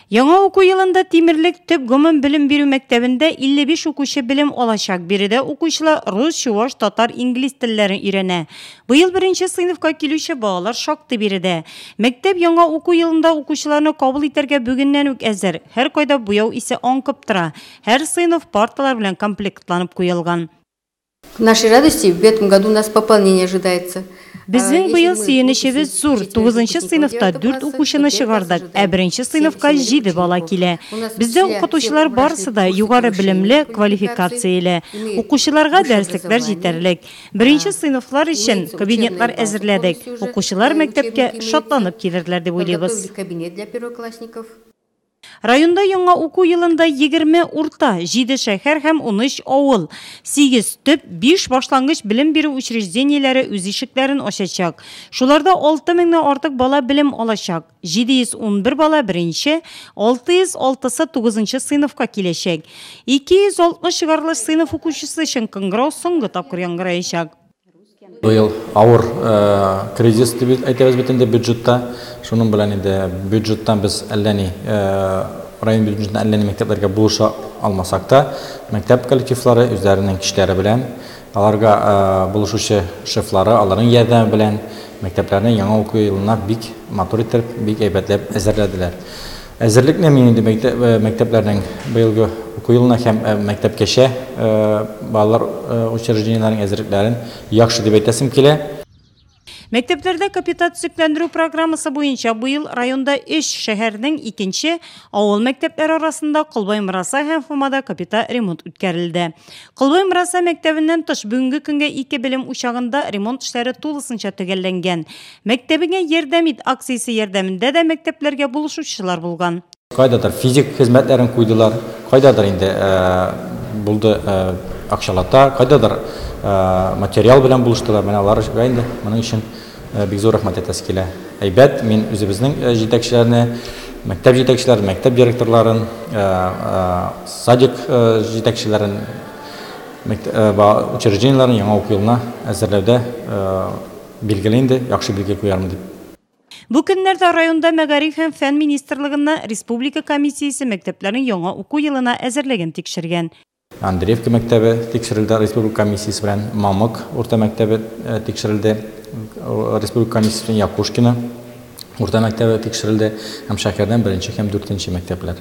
Яңа уку йылында Тимерлек төп гомум билим бирүү мектебинде 55 укучы билим алачак. Биредә укучылар рус, чуваш, татар, инглиз телләрен өйрәнә. Быел 1нче сыйныфка килүче балалар шактый биредә. Мектеп яңа уку йылында укучыларны кабул итәргә бүгеннән үк әзер. Һәр кайда буяу исе аңкып тора. Һәр сыйныф парталар белән комплектланып куелган. К нашей радости в этом году у нас пополнение ожидается. Безнең быел сөенечебез зур. 9нчы сыйныфта 4 укучыны чыгардык, ә 1нче сыйныфка 7 бала килә. Бездә укытучылар барысы да югары белемле, квалификацияле. Укучыларга дәреслектәр җитәрлек. 1нче сыйныфлар өчен кабинетлар әзерләдек. Укучылар мәктәпкә шатланып килерләр дип уйлыйбыз. Кабинет для первоклассников. Районда яңа уку йылында 20 урта, 7 шәһәр һәм 13 авыл, 8 төп, 5 башлангыч билим бирү учрежденияләре үз ишекләрен ачачак. Шуларда 6000-нән артык бала билим алачак. 711 бала 1нче, 606-сы 9нчы сыйныфка киләчәк. 260 чыгарлыш сыйныф укучысы өчен кыңгырау соңгы тапкыр яңгыраячак. Быел авыр кризис дип әйтәбез бит инде бюджетта. Шуның белән инде бюджеттан без әлләни район бюджетына әлләни мәктәпләргә булыша алмасак та, мәктәп коллективлары үзләренең кишләре белән, аларга булышучы шефлары, аларның ярдәме белән мәктәпләрне яңа уку елына бик матур итеп, бик әйбәтләп әзерләделәр. Әзерлекне мин инде мәктәпләрнең быелгы уку елына һәм мәктәпкәчә балалар учрежденияләренең әзерлекләрен яхшы дип әйтәсем килә. Мәктәпләрдә капиталь төзекләндерү программасы буенча быел районда 3 шәһәрнең 2нче авыл мәктәпләре арасында Кылбай-Мыраса һәм Фомада капиталь ремонт үткәрелде. Кылбай-Мыраса мәктәбеннән тыш бүгенге көнгә 2 билим учагында ремонт эшләре тулысынча төгәлләнгән. Мәктәбеңә ярдәм ит акциясе ярдәмендә дә мәктәпләргә булышучылар булган. Кайдадыр физик хезмәтләрен куйдылар, кайдадыр инде булды акчалата, кайдадыр материал белән булыштылар. Менә аларга инде моның өчен бик зур рәхмәт әйтәсе килә. Әйбәт, мин үзебезнең җитәкчеләрне, мәктәп җитәкчеләрен, мәктәп директорларын, садик җитәкчеләрен, учрежденияләрен яңа уку елына әзерләүдә билгеле инде, яхшы билге куярмын дип. Бу көннәрдә районда Мәгариф һәм фән министрлыгына республика комиссиясе мәктәпләрнең яңа уку елына әзерлеген тикшергән. Андреевка мәктәбе тикшерелде республика комиссиясе белән, Мамык урта мәктәбе тикшерелде республика комиссиясе белән, Якушкина урта мәктәбе тикшерелде һәм шәһәрдән 1нче һәм 4нче мәктәпләр.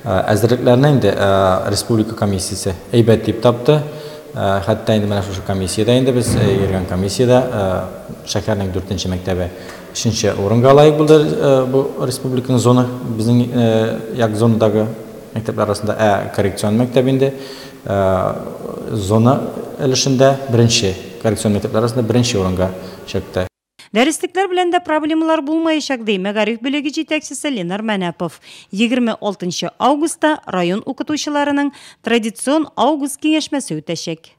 Әзерлекләрне инде республика комиссиясе әйбәт дип тапты. Хәтта инде менә шушы комиссияда инде без йөргән комиссияда шәһәрнең 4нче мәктәбе 3нче урынга лаек булды. Бу республиканың зона безнең як зонадагы мәктәпләр арасында коррекцион мәктәбендә зона өлешендә 1нче коррекцион мәктәпләр арасында 1нче урынга чыкты. Дәреслекләр белән дә проблемалар булмаячак ди Мәгариф бүлеге җитәкчесе Ленар Мәнәпов. 26 августта район укытучыларының традицион август киңәшмәсе үтәчәк.